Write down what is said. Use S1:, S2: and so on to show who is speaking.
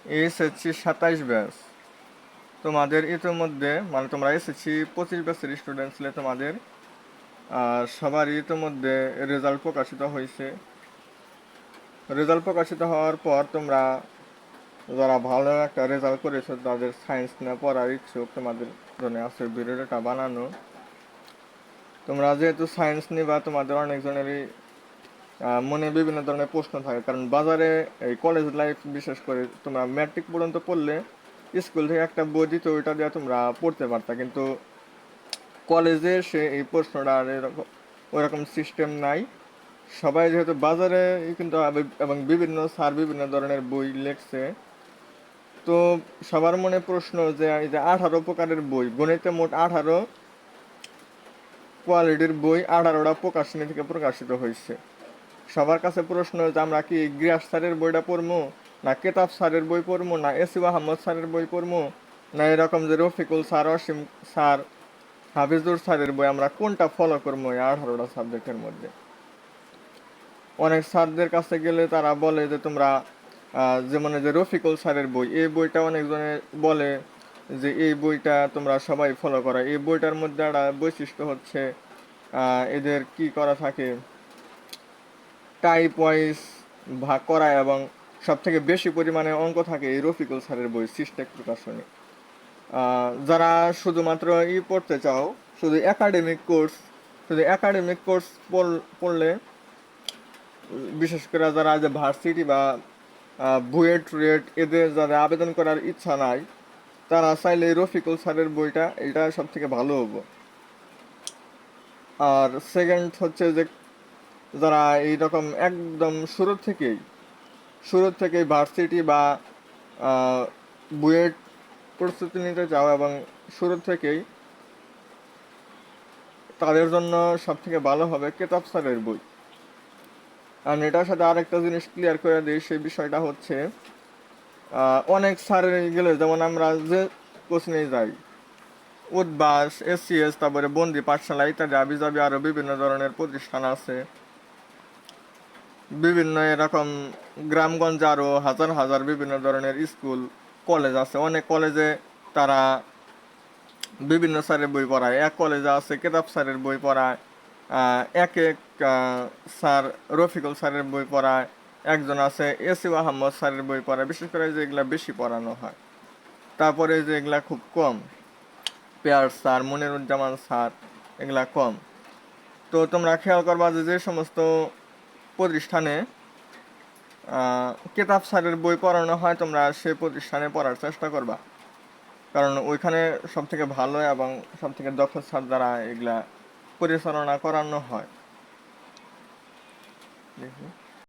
S1: SSC 27 batch. তোমাদের ইতিমধ্যে মানে তোমরা এসএসসি 25 ব্যাচের স্টুডেন্ট ছিলে, তোমাদের সবারই ইতিমধ্যে রেজাল্ট প্রকাশিত হয়েছে। রেজাল্ট প্রকাশিত হওয়ার পর তোমরা যারা ভালো একটা রেজাল্ট করেছো, তাদের সায়েন্স নিয়ে পড়ার ইচ্ছুক, তোমাদের জন্য আছে ভিডিওটা বানানো। তোমরা যেহেতু সায়েন্স নিবা, তোমাদের অনেকজনেরই মনে বিভিন্ন ধরনের প্রশ্ন থাকে, কারণ বাজারে এই কলেজ লাইফ বিশেষ করে তোমরা ম্যাট্রিক পর্যন্ত পড়লে স্কুল থেকে একটা বই দিত, ওইটা দিয়ে তোমরা পড়তে পারতা, কিন্তু কলেজে এসে এই প্রশ্নটা আর এরকম ওইরকম সিস্টেম নাই। সবাই যেহেতু বাজারে কিন্তু এবং বিভিন্ন স্যার বিভিন্ন ধরনের বই লেখছে, তো সবার মনে প্রশ্ন যে এই যে 18 প্রকারের বই, গণিতে মোট 18 কোয়ালিটির বই 18টা প্রকাশনী থেকে প্রকাশিত হয়েছে। সবার কাছে প্রশ্ন যে আমরা কি গিয়াস স্যারের বইটা পড়বো, না কেতাব স্যারের বই পড়বো, না এসিউ আহমদ স্যারের বই পড়বো, না এরকম যে রফিকুল স্যার, অসীম স্যার, হাফিজুর স্যারের বই, আমরা কোনটা ফলো করবো এই 18টা সাবজেক্টের মধ্যে। অনেক স্যারদের কাছে গেলে তারা বলে যে তোমরা যেমন যে রফিকুল স্যারের বই, এই বইটা অনেকজনে বলে যে এই বইটা তোমরা সবাই ফলো করো। এই বইটার মধ্যে একটা বৈশিষ্ট্য হচ্ছে এদের কি করা থাকে, টাইপ ওয়াইজ ভাগ করা, এবং সব থেকে বেশি পরিমাণে অঙ্ক থাকে এই রফিকুল স্যারের বই সিস্টেক প্রকাশনী। যারা শুধুমাত্র পড়তে চাও, শুধু একাডেমিক কোর্স পড়লে, বিশেষ করে যারা যে ভার্সিটি বা বুয়েট রুয়েট এদের যারা আবেদন করার ইচ্ছা নাই, তারা চাইলে রফিকুল স্যারের বইটা, এটা সব থেকে ভালো হবো। আর সেকেন্ড হচ্ছে যে যারা এইরকম একদম শুরু থেকেই ভার্সিটি বা বুয়েট প্রস্তুতি নিতে চাও এবং শুরু থেকেই, তাদের জন্য সব থেকে ভালো হবে কেতাব স্যারের বই। আর এটার সাথে আরেকটা জিনিস ক্লিয়ার করে দিই, সেই বিষয়টা হচ্ছে অনেক স্যারের গেলে, যেমন আমরা যে কোচিংয়ে যাই, উদ্বাস, এসসিএস, তারপরে বন্দি পাঠশালা ইত্যাদি আবিজাবি আরও বিভিন্ন ধরনের প্রতিষ্ঠান আছে। বিভিন্ন এরকম গ্রামগঞ্জে আরও হাজার হাজার বিভিন্ন ধরনের স্কুল কলেজ আছে। অনেক কলেজে তারা বিভিন্ন স্যারের বই পড়ায়। এক কলেজে আছে কেতাব স্যারের বই পড়ায়, এক এক স্যার রফিকুল স্যারের বই পড়ায়, একজন আছে এসিউ আহমদ স্যারের বই পড়ায়। বিশেষ করে যেগুলা বেশি পড়ানো হয়, তারপরে যেগুলা খুব কম, পেয়ার স্যার, মনিরুজ্জামান স্যার, এগুলা কম। তো তোমরা খেয়াল করবা যে যে সমস্ত প্রতিষ্ঠানে কেতাব স্যারের বই পড়ানো হয়, তোমরা সেই প্রতিষ্ঠানে পড়ার চেষ্টা করবা, কারণ ওইখানে সব থেকে ভালো এবং সব থেকে দক্ষ স্যার দ্বারা এগুলা পরিচালনা করানো হয়। দেখি